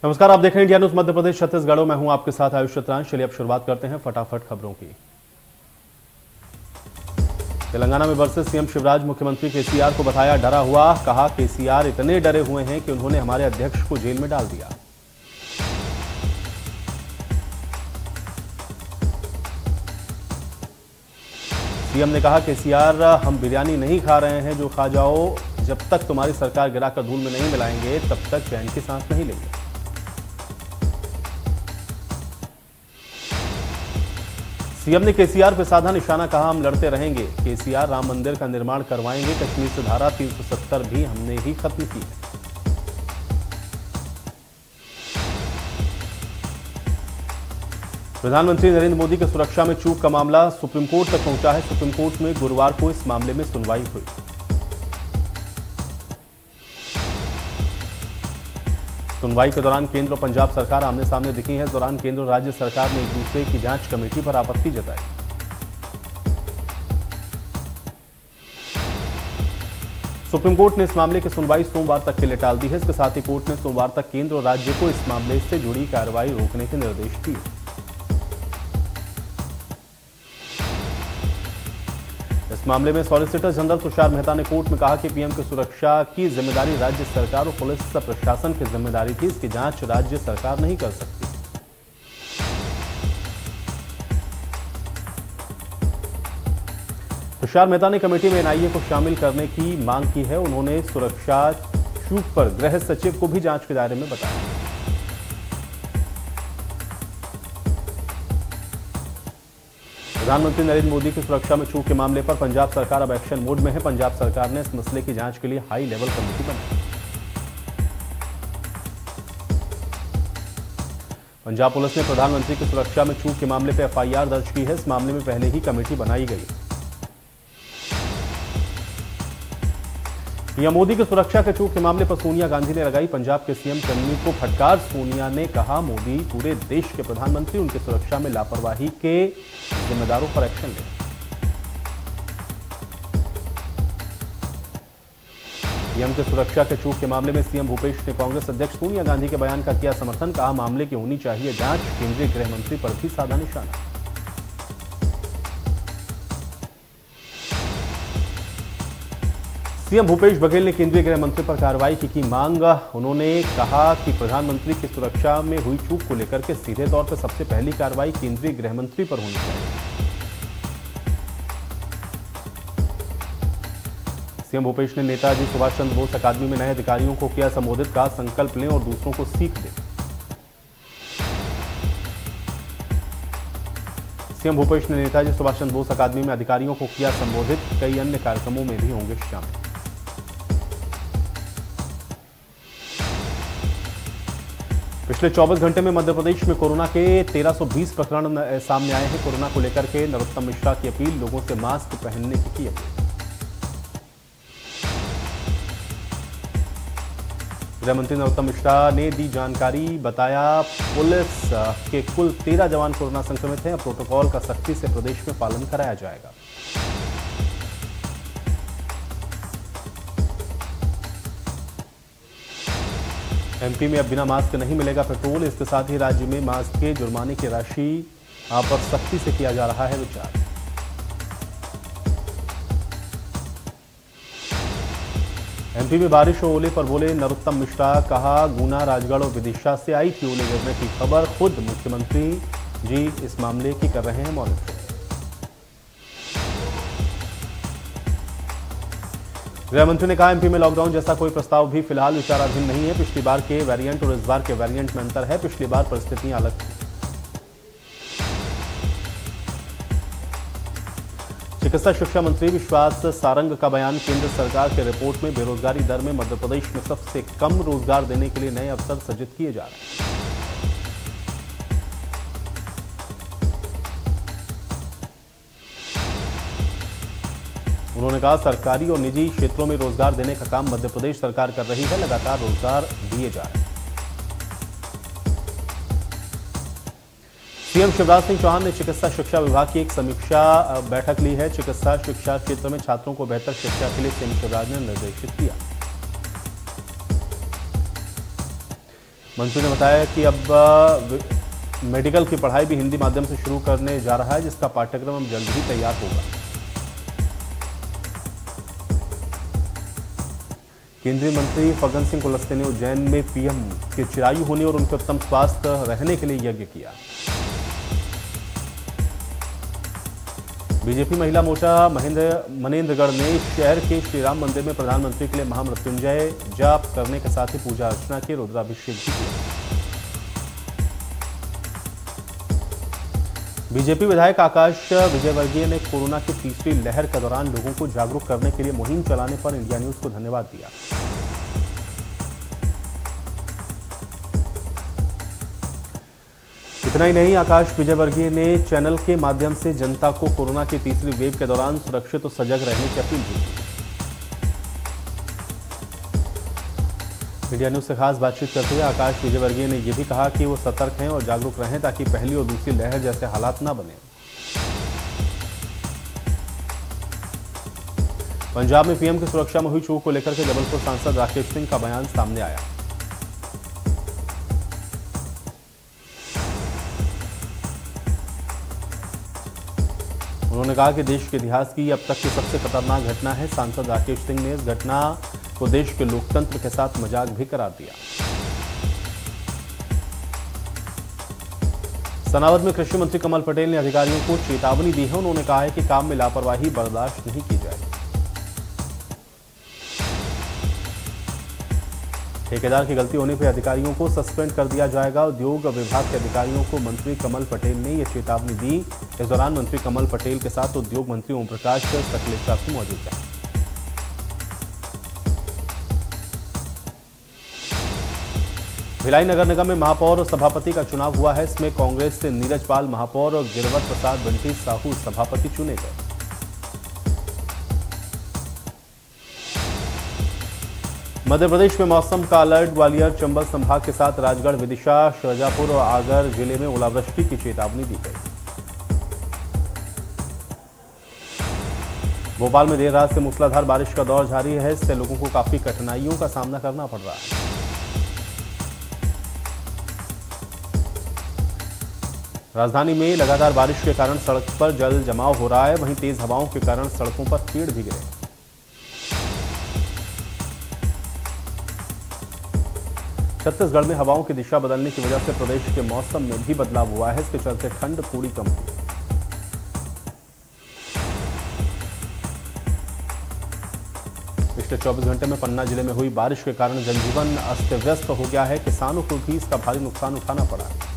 नमस्कार, आप देख रहे हैं इंडिया न्यूज मध्य प्रदेश छत्तीसगढ़। मैं हूं आपके साथ आयुष चतुरांश। चलिए अब शुरुआत करते हैं फटाफट खबरों की। तेलंगाना में बरसे सीएम शिवराज, मुख्यमंत्री केसीआर को बताया डरा हुआ। कहा केसीआर इतने डरे हुए हैं कि उन्होंने हमारे अध्यक्ष को जेल में डाल दिया। सीएम ने कहा केसीआर, हम बिरयानी नहीं खा रहे हैं, जो खा जाओ। जब तक तुम्हारी सरकार गिराकर धूल में नहीं मिलाएंगे तब तक चैन की सांस नहीं लेंगे। सीएम ने केसीआर पे साधा निशाना, कहा हम लड़ते रहेंगे। केसीआर राम मंदिर का निर्माण करवाएंगे। कश्मीर से धारा 370 भी हमने ही खत्म की है। प्रधानमंत्री नरेंद्र मोदी की सुरक्षा में चूक का मामला सुप्रीम कोर्ट तक पहुंचा है। सुप्रीम कोर्ट में गुरुवार को इस मामले में सुनवाई हुई। सुनवाई के दौरान केंद्र और पंजाब सरकार आमने सामने दिखी है। इस दौरान केंद्र और राज्य सरकार ने एक दूसरे की जांच कमेटी पर आपत्ति जताई। सुप्रीम कोर्ट ने इस मामले की सुनवाई सोमवार तक के लिए टाल दी है। इसके साथ ही कोर्ट ने सोमवार तक केंद्र और राज्य को इस मामले से जुड़ी कार्रवाई रोकने के निर्देश दिए। इस मामले में सॉलिसिटर जनरल तुषार मेहता ने कोर्ट में कहा कि पीएम की सुरक्षा की जिम्मेदारी राज्य सरकार और पुलिस प्रशासन की जिम्मेदारी थी। इसकी जांच राज्य सरकार नहीं कर सकती। तुषार मेहता ने कमेटी में एनआईए को शामिल करने की मांग की है। उन्होंने सुरक्षा चूक पर गृह सचिव को भी जांच के दायरे में बताया। प्रधानमंत्री नरेंद्र मोदी की सुरक्षा में चूक के मामले पर पंजाब सरकार अब एक्शन मोड में है। पंजाब सरकार ने इस मसले की जांच के लिए हाई लेवल कमेटी बनाई। पंजाब पुलिस ने प्रधानमंत्री की सुरक्षा में चूक के मामले पर एफआईआर दर्ज की है। इस मामले में पहले ही कमेटी बनाई गई। पीएम मोदी की सुरक्षा के चूक के मामले पर सोनिया गांधी ने लगाई पंजाब के सीएम चन्नी को फटकार। सोनिया ने कहा मोदी पूरे देश के प्रधानमंत्री, उनकी सुरक्षा में लापरवाही के जिम्मेदारों पर एक्शन ले। पीएम की सुरक्षा के चूक के मामले में सीएम भूपेश ने कांग्रेस अध्यक्ष सोनिया गांधी के बयान का किया समर्थन। कहा मामले की होनी चाहिए जांच। केंद्रीय गृह मंत्री पर भी साधा निशाना। सीएम भूपेश बघेल ने केंद्रीय गृह मंत्री पर कार्रवाई की मांग। उन्होंने कहा कि प्रधानमंत्री की सुरक्षा में हुई चूक को लेकर के सीधे तौर पर सबसे पहली कार्रवाई केंद्रीय गृह मंत्री पर होनी चाहिए। सीएम भूपेश ने नेताजी सुभाष चंद्र बोस अकादमी में नए अधिकारियों को किया संबोधित। कहा संकल्प लें और दूसरों को सीख दें। सीएम भूपेश ने नेताजी सुभाष चंद्र बोस अकादमी में अधिकारियों को किया संबोधित। कई अन्य कार्यक्रमों में भी होंगे शामिल। पिछले 24 घंटे में मध्य प्रदेश में कोरोना के 1320 प्रकरण सामने आए हैं। कोरोना को लेकर के नरोत्तम मिश्रा की अपील, लोगों से मास्क पहनने की अपील। गृह मंत्री नरोत्तम मिश्रा ने दी जानकारी। बताया पुलिस के कुल 13 जवान कोरोना संक्रमित हैं। प्रोटोकॉल का सख्ती से प्रदेश में पालन कराया जाएगा। एमपी में अब बिना मास्क नहीं मिलेगा पेट्रोल। इसके साथ ही राज्य में मास्क के जुर्माने की राशि पर सख्ती से किया जा रहा है विचार। एमपी में बारिश और ओले पर बोले नरोत्तम मिश्रा। कहा गुना, राजगढ़ और विदिशा से आई थी ओले गिरने की खबर। खुद मुख्यमंत्री जी इस मामले की कर रहे हैं मॉनिटरिंग। गृह मंत्री ने कहा एमपी में लॉकडाउन जैसा कोई प्रस्ताव भी फिलहाल विचाराधीन नहीं है। पिछली बार के वेरिएंट और इस बार के वेरिएंट में अंतर है। पिछली बार परिस्थितियां अलग थी। चिकित्सा शिक्षा मंत्री विश्वास सारंग का बयान। केंद्र सरकार के रिपोर्ट में बेरोजगारी दर में मध्य प्रदेश में सबसे कम रोजगार देने के लिए नए अवसर सृजित किए जा रहे हैं। उन्होंने कहा सरकारी और निजी क्षेत्रों में रोजगार देने का काम मध्य प्रदेश सरकार कर रही है। लगातार रोजगार दिए जा रहे हैं। सीएम शिवराज सिंह चौहान ने चिकित्सा शिक्षा विभाग की एक समीक्षा बैठक ली है। चिकित्सा शिक्षा क्षेत्र में छात्रों को बेहतर शिक्षा के लिए सीएम शिवराज ने निर्देशित किया। मंत्री ने बताया कि अब मेडिकल की पढ़ाई भी हिंदी माध्यम से शुरू करने जा रहा है, जिसका पाठ्यक्रम अब जल्द ही तैयार होगा। केंद्रीय मंत्री फग्गन सिंह कुलस्ते ने उज्जैन में पीएम के चिरायु होने और उनके उत्तम स्वास्थ्य रहने के लिए यज्ञ किया। बीजेपी महिला मोर्चा मनेंद्रगढ़ ने शहर के श्रीराम मंदिर में प्रधानमंत्री के लिए महामृत्युंजय जाप करने के साथ ही पूजा अर्चना के रुद्राभिषेक भी किया। बीजेपी विधायक आकाश विजयवर्गीय ने कोरोना की तीसरी लहर के दौरान लोगों को जागरूक करने के लिए मुहिम चलाने पर इंडिया न्यूज को धन्यवाद दिया। इतना ही नहीं, आकाश विजयवर्गीय ने चैनल के माध्यम से जनता को कोरोना की तीसरी वेव के दौरान सुरक्षित और सजग रहने की अपील की। इंडिया न्यूज से खास बातचीत करते हुए आकाश विजयवर्गीय ने यह भी कहा कि वो सतर्क हैं और जागरूक रहें ताकि पहली और दूसरी लहर जैसे हालात ना बने। पंजाब में पीएम की सुरक्षा में हुई चूक को लेकर के जबलपुर सांसद राकेश सिंह का बयान सामने आया। उन्होंने कहा कि देश के इतिहास की अब तक की सबसे खतरनाक घटना है। सांसद राकेश सिंह ने इस घटना को देश के लोकतंत्र के साथ मजाक भी करार दिया। सनावद में कृषि मंत्री कमल पटेल ने अधिकारियों को चेतावनी दी है। उन्होंने कहा है कि काम में लापरवाही बर्दाश्त नहीं की जाएगी। ठेकेदार की गलती होने पर अधिकारियों को सस्पेंड कर दिया जाएगा। उद्योग विभाग के अधिकारियों को मंत्री कमल पटेल ने यह चेतावनी दी। इस दौरान मंत्री कमल पटेल के साथ उद्योग मंत्री ओम प्रकाश सकलेचा भी मौजूद थे। भिलाई नगर निगम में महापौर और सभापति का चुनाव हुआ है। इसमें कांग्रेस से नीरज पाल महापौर और गिरवत प्रसाद बंटी साहू सभापति चुने गए। मध्य प्रदेश में मौसम का अलर्ट। ग्वालियर चंबल संभाग के साथ राजगढ़, विदिशा, शाजापुर और आगर जिले में ओलावृष्टि की चेतावनी दी गई। भोपाल में देर रात से मूसलाधार बारिश का दौर जारी है। इससे लोगों को काफी कठिनाइयों का सामना करना पड़ रहा है। राजधानी में लगातार बारिश के कारण सड़क पर जल जमाव हो रहा है। वहीं तेज हवाओं के कारण सड़कों पर पेड़ भी गिरे। छत्तीसगढ़ में हवाओं की दिशा बदलने की वजह से प्रदेश के मौसम में भी बदलाव हुआ है। इसके चलते ठंड थोड़ी कम हुई। पिछले 24 घंटे में पन्ना जिले में हुई बारिश के कारण जनजीवन अस्त व्यस्त हो गया है। किसानों को भी इसका भारी नुकसान उठाना पड़ा है।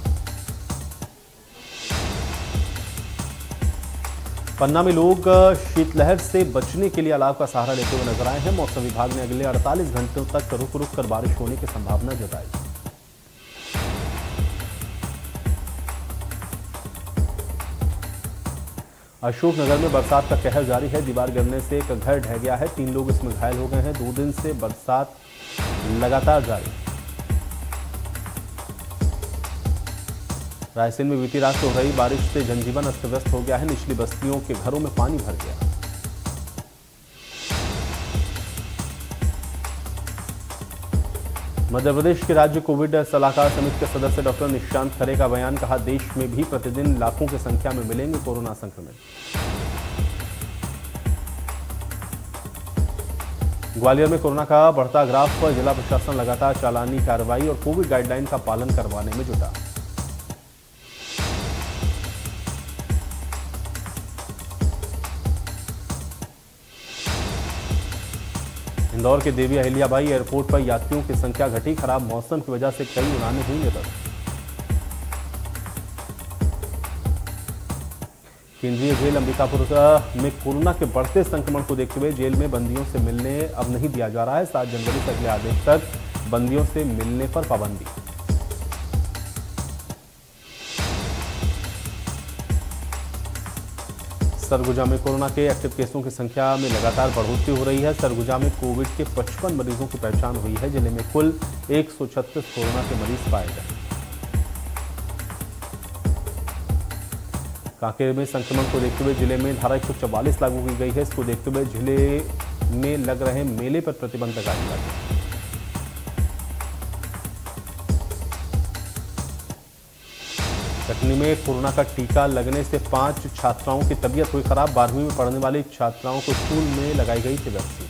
पन्ना में लोग शीतलहर से बचने के लिए अलाव का सहारा लेते हुए नजर आए हैं। मौसम विभाग ने अगले 48 घंटों तक रुक रुक कर बारिश होने की संभावना जताई। अशोकनगर में बरसात का कहर जारी है। दीवार गिरने से एक घर ढह गया है। 3 लोग इसमें घायल हो गए हैं। 2 दिन से बरसात लगातार जारी। रायसेन में बीती रात हो रही बारिश से जनजीवन अस्त व्यस्त हो गया है। निचली बस्तियों के घरों में पानी भर गया। मध्य प्रदेश के राज्य कोविड सलाहकार समिति के सदस्य डॉक्टर निशांत खरे का बयान। कहा, देश में भी प्रतिदिन लाखों की संख्या में मिलेंगे कोरोना संक्रमित। ग्वालियर में कोरोना का बढ़ता ग्राफ पर जिला प्रशासन लगातार चालानी कार्रवाई और कोविड गाइडलाइन का पालन करवाने में जुटा। इंदौर के देवी अहिल्याबाई एयरपोर्ट पर यात्रियों की संख्या घटी। खराब मौसम की वजह से कई उड़ानें हुई निरस्त। केंद्रीय जेल अंबिकापुर में कोरोना के बढ़ते संक्रमण को देखते हुए जेल में बंदियों से मिलने अब नहीं दिया जा रहा है। 7 जनवरी से अगले आदेश तक बंदियों से मिलने पर पाबंदी। सरगुजा में कोरोना के एक्टिव केसों की संख्या में लगातार बढ़ोतरी हो रही है। सरगुजा में कोविड के 55 मरीजों की पहचान हुई है। जिले में कुल 136 कोरोना के मरीज पाए गए। कांकेर में संक्रमण को देखते हुए जिले में धारा 144 लागू की गई है। इसको देखते हुए जिले में लग रहे मेले पर प्रतिबंध लगा दिया गया। कटनी में कोरोना का टीका लगने से 5 छात्राओं की तबीयत हुई खराब। 12वीं में पढ़ने वाली छात्राओं को स्कूल में लगाई गई थी वैक्सीन।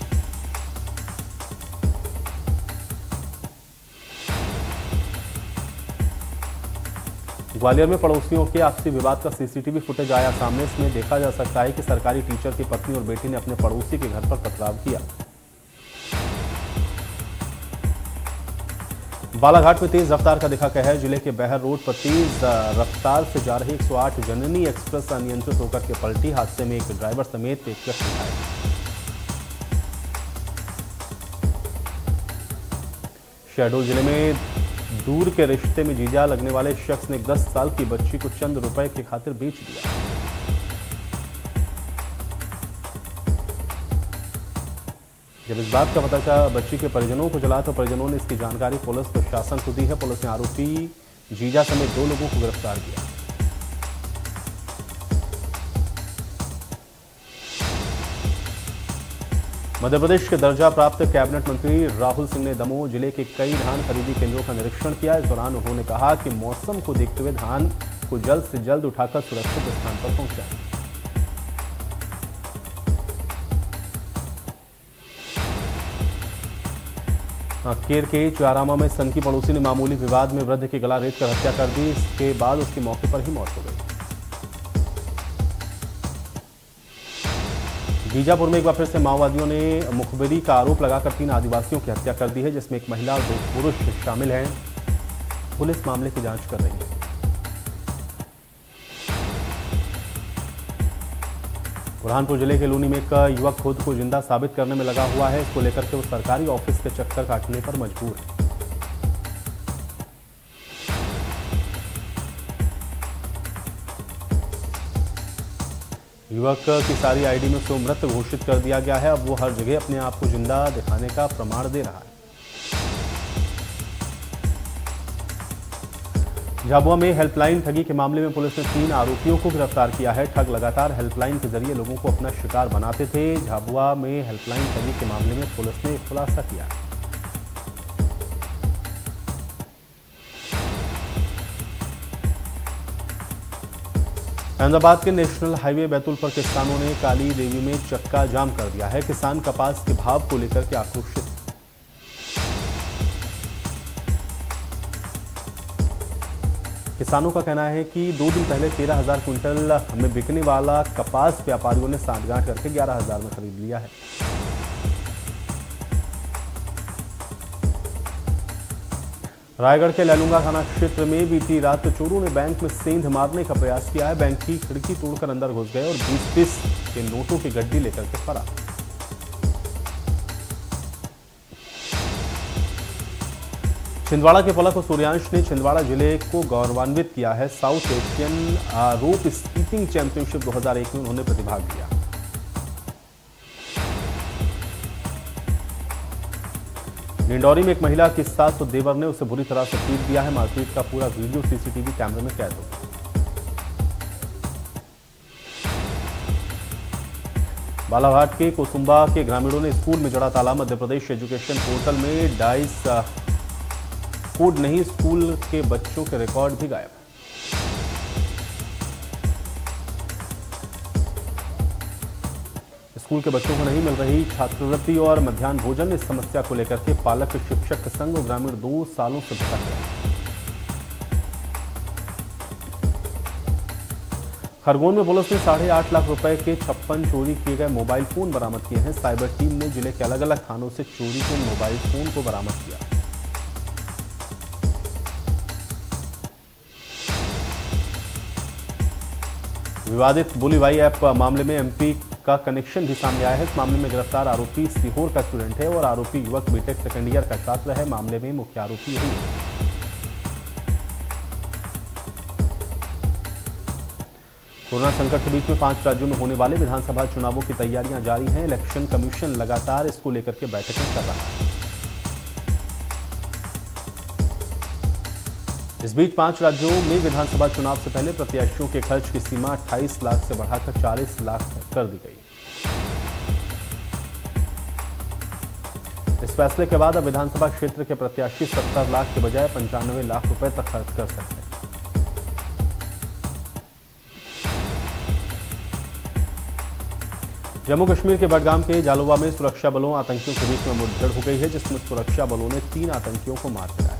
ग्वालियर में पड़ोसियों के आपसी विवाद का सीसीटीवी फुटेज आया सामने। इसमें देखा जा सकता है कि सरकारी टीचर की पत्नी और बेटी ने अपने पड़ोसी के घर पर पथराव किया। बालाघाट में तेज रफ्तार का दिखा कहर। जिले के बहर रोड पर तेज रफ्तार से जा रही 108 जननी एक्सप्रेस अनियंत्रित होकर के पलटी। हादसे में एक ड्राइवर समेत एक व्यक्ति घायल। शहडोल जिले में दूर के रिश्ते में जीजा लगने वाले शख्स ने 10 साल की बच्ची को चंद रुपए की खातिर बेच दिया। जब इस बात का पता चला बच्ची के परिजनों को चला तो परिजनों ने इसकी जानकारी पुलिस प्रशासन को दी है। पुलिस ने आरोपी जीजा समेत 2 लोगों को गिरफ्तार किया। मध्य प्रदेश के दर्जा प्राप्त कैबिनेट मंत्री राहुल सिंह ने दमोह जिले के कई धान खरीदी केंद्रों का निरीक्षण किया। इस दौरान उन्होंने कहा कि मौसम को देखते हुए धान को जल्द से जल्द उठाकर सुरक्षित स्थान पर पहुंचाएं। केर के चारामा में सन की पड़ोसी ने मामूली विवाद में वृद्ध की गला रेत कर हत्या कर दी। इसके बाद उसकी मौके पर ही मौत हो गई। बीजापुर में एक बार फिर से माओवादियों ने मुखबिरी का आरोप लगाकर 3 आदिवासियों की हत्या कर दी है, जिसमें एक महिला और 2 पुरुष शामिल हैं। पुलिस मामले की जांच कर रही है। बुरहानपुर जिले के लूनी में एक युवक खुद को जिंदा साबित करने में लगा हुआ है। इसको लेकर के वो सरकारी ऑफिस के चक्कर काटने पर मजबूर है। युवक की सारी आईडी में उसको मृत घोषित कर दिया गया है। अब वो हर जगह अपने आप को जिंदा दिखाने का प्रमाण दे रहा है। झाबुआ में हेल्पलाइन ठगी के मामले में पुलिस ने 3 आरोपियों को गिरफ्तार किया है। ठग लगातार हेल्पलाइन के जरिए लोगों को अपना शिकार बनाते थे। झाबुआ में हेल्पलाइन ठगी के मामले में पुलिस ने खुलासा किया। अहमदाबाद के नेशनल हाईवे बैतुल पर किसानों ने काली देवी में चक्का जाम कर दिया है। किसान कपास के भाव को लेकर के आक्रोशित। किसानों का कहना है कि 2 दिन पहले 13,000 क्विंटल में बिकने वाला कपास व्यापारियों ने सांठगांठ करके 11,000 में खरीद लिया है। रायगढ़ के लैलूंगा थाना क्षेत्र में बीती रात चोरों ने बैंक में सेंध मारने का प्रयास किया है। बैंक की खिड़की तोड़कर अंदर घुस गए और 20-20 के नोटों की गड्डी लेकर के फरार। छिंदवाड़ा के पलक और सूर्यांश ने छिंदवाड़ा जिले को गौरवान्वित किया है। साउथ एशियन रोप स्कीपिंग चैंपियनशिप 2001 में उन्होंने प्रतिभाग लिया। डिंडौरी में एक महिला के साथ तो देवर ने उसे बुरी तरह से पीट दिया है। मारपीट का पूरा वीडियो सीसीटीवी कैमरे में कैद हो गया। बालाघाट के कोसुंबा के ग्रामीणों ने स्कूल में जड़ा ताला। मध्य प्रदेश एजुकेशन पोर्टल में डाइस कोड नहीं, स्कूल के बच्चों के रिकॉर्ड भी गायब। स्कूल के बच्चों को नहीं मिल रही छात्रवृत्ति और मध्याह्न भोजन। इस समस्या को लेकर के पालक शिक्षक संघ और ग्रामीण 2 सालों से भटक रहे। खरगोन में पुलिस ने 8.5 लाख रुपए के 56 चोरी किए गए मोबाइल फोन बरामद किए हैं। साइबर टीम ने जिले के अलग अलग थानों से चोरी के मोबाइल फोन को बरामद किया। विवादित बोलीभाई ऐप मामले में एमपी का कनेक्शन भी सामने आया है। इस मामले में गिरफ्तार आरोपी सीहोर का स्टूडेंट है और आरोपी युवक बीटेक सेकेंड ईयर का छात्र है। मामले में मुख्य आरोपी यही है। कोरोना संकट के बीच में 5 राज्यों में होने वाले विधानसभा चुनावों की तैयारियां जारी हैं। इलेक्शन कमीशन लगातार इसको लेकर के बैठकें कर रहा है। इस बीच 5 राज्यों में विधानसभा चुनाव से पहले प्रत्याशियों के खर्च की सीमा 28 लाख से बढ़ाकर 40 लाख कर दी गई। इस फैसले के बाद अब विधानसभा क्षेत्र के प्रत्याशी 70 लाख के बजाय 95 लाख रुपए तक खर्च कर सकते हैं। जम्मू कश्मीर के बडगाम के जालुवा में सुरक्षा बलों आतंकियों के बीच में मुठभेड़ हो गई है, जिसमें सुरक्षा बलों ने 3 आतंकियों को मार गिराया।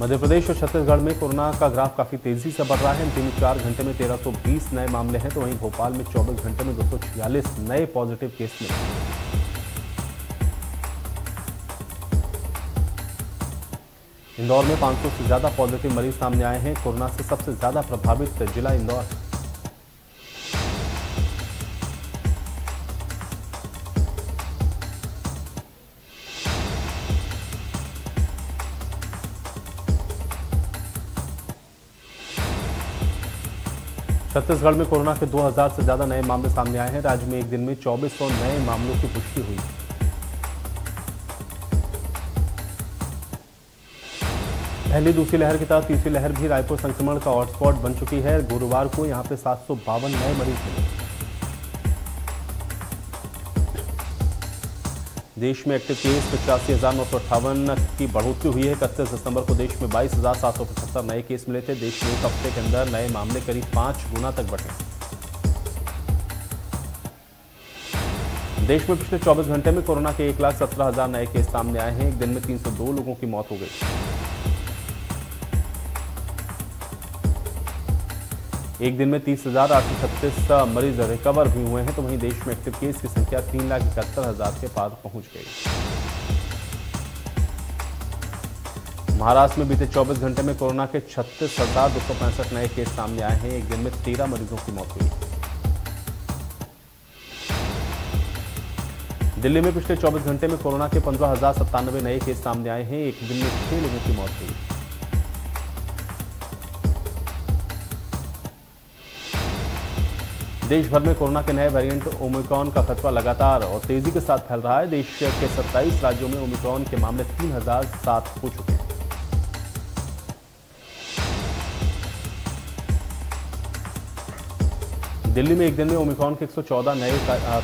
मध्य प्रदेश और छत्तीसगढ़ में कोरोना का ग्राफ काफी तेजी से बढ़ रहा है। अंतिम 4 घंटे में 1320 नए मामले हैं, तो वहीं भोपाल में 24 घंटे में 246 नए पॉजिटिव केस मिले। इंदौर में 500 से ज्यादा पॉजिटिव मरीज सामने आए हैं। कोरोना से सबसे ज्यादा प्रभावित जिला इंदौर है। छत्तीसगढ़ में कोरोना के 2000 से ज्यादा नए मामले सामने आए हैं। राज्य में एक दिन में 2400 नए मामलों की पुष्टि हुई। पहली दूसरी लहर की तरह तीसरी लहर भी रायपुर संक्रमण का हॉटस्पॉट बन चुकी है। गुरुवार को यहां पे 752 नए मरीज मिले। देश में एक्टिव केस 85,958 की बढ़ोतरी हुई है। 31 दिसंबर को देश में 22,775 नए केस मिले थे। देश में एक हफ्ते के अंदर नए मामले करीब 5 गुना तक बढ़े। देश में पिछले 24 घंटे में कोरोना के 1,17,000 नए केस सामने आए हैं। एक दिन में 302 लोगों की मौत हो गई। एक दिन में 30,836 मरीज रिकवर भी हुए हैं, तो वहीं देश में एक्टिव केस की संख्या 3,71,000 के पार पहुंच गई। महाराष्ट्र में बीते 24 घंटे में कोरोना के 36,265 नए केस सामने आए हैं। एक दिन में 13 मरीजों की मौत हुई। दिल्ली में पिछले 24 घंटे में कोरोना के 15,097 नए केस सामने आए हैं। एक दिन में 6 लोगों की मौत हुई। देश भर में कोरोना के नए वेरिएंट ओमिक्रॉन का खतरा लगातार और तेजी के साथ फैल रहा है। देश के 27 राज्यों में ओमिक्रॉन के मामले 3007 हो चुके हैं। दिल्ली में एक दिन में ओमिक्रॉन के 114 नए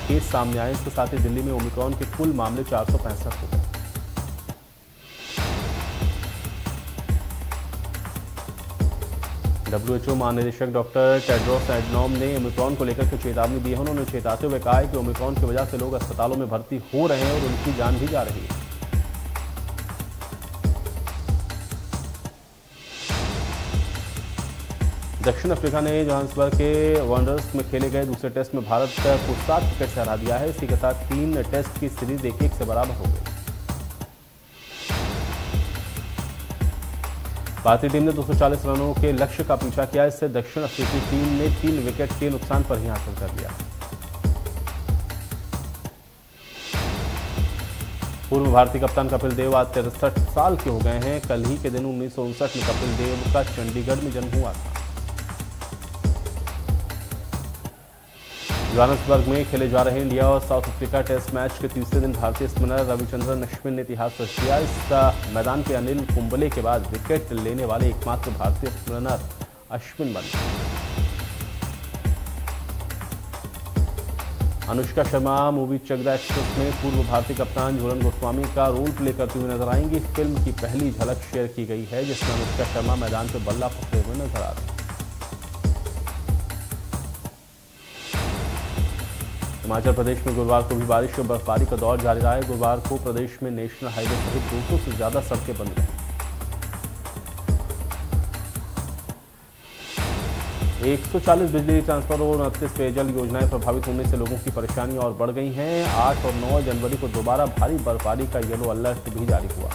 केस सामने आए। इसके साथ ही दिल्ली में ओमिक्रॉन के कुल मामले 465 हो गए। WHO महानिदेशक डॉक्टर टेड्रोस एडनॉम ने ओमिक्रॉन को लेकर के चेतावनी दी है। उन्होंने चेताते हुए कहा है कि ओमिक्रॉन की वजह से लोग अस्पतालों में भर्ती हो रहे हैं और उनकी जान भी जा रही है। दक्षिण अफ्रीका ने जोहान्सबर्ग के वांडरर्स में खेले गए दूसरे टेस्ट में भारत को 7 विकेट से हरा दिया है। इसी के साथ 3 टेस्ट की सीरीज 1-1 से बराबर हो गई। भारतीय टीम ने 240 रनों के लक्ष्य का पीछा किया। इससे दक्षिण अफ्रीकी टीम ने 3 विकेट के नुकसान पर ही हासिल कर लिया। पूर्व भारतीय कप्तान कपिल देव आज 63 साल के हो गए हैं। कल ही के दिन 1959 में कपिल देव का चंडीगढ़ में जन्म हुआ था। जोहान्सबर्ग में खेले जा रहे इंडिया और साउथ अफ्रीका टेस्ट मैच के तीसरे दिन भारतीय स्पिनर रविचंद्रन अश्विन ने इतिहास रच दिया। इस मैदान के अनिल कुंबले के बाद विकेट लेने वाले एकमात्र भारतीय स्पिनर अश्विन बने। अनुष्का शर्मा मूवी चकदा एक्सप्रेस में पूर्व भारतीय कप्तान झूलन गोस्वामी का रोल प्ले करते हुए नजर आएंगी। फिल्म की पहली झलक शेयर की गई है, जिसमें अनुष्का शर्मा मैदान पर बल्ला पकड़े हुए नजर आ रहे हैं। हिमाचल प्रदेश में गुरुवार को भी बारिश और बर्फबारी का दौर जारी रहा है। गुरुवार को प्रदेश में नेशनल हाईवे सहित 200 से ज्यादा सड़कें बंद रहीं। 140 बिजली ट्रांसफर और 29 पेयजल योजनाएं प्रभावित होने से लोगों की परेशानियां और बढ़ गई हैं। 8 और 9 जनवरी को दोबारा भारी बर्फबारी का येलो अलर्ट भी जारी हुआ।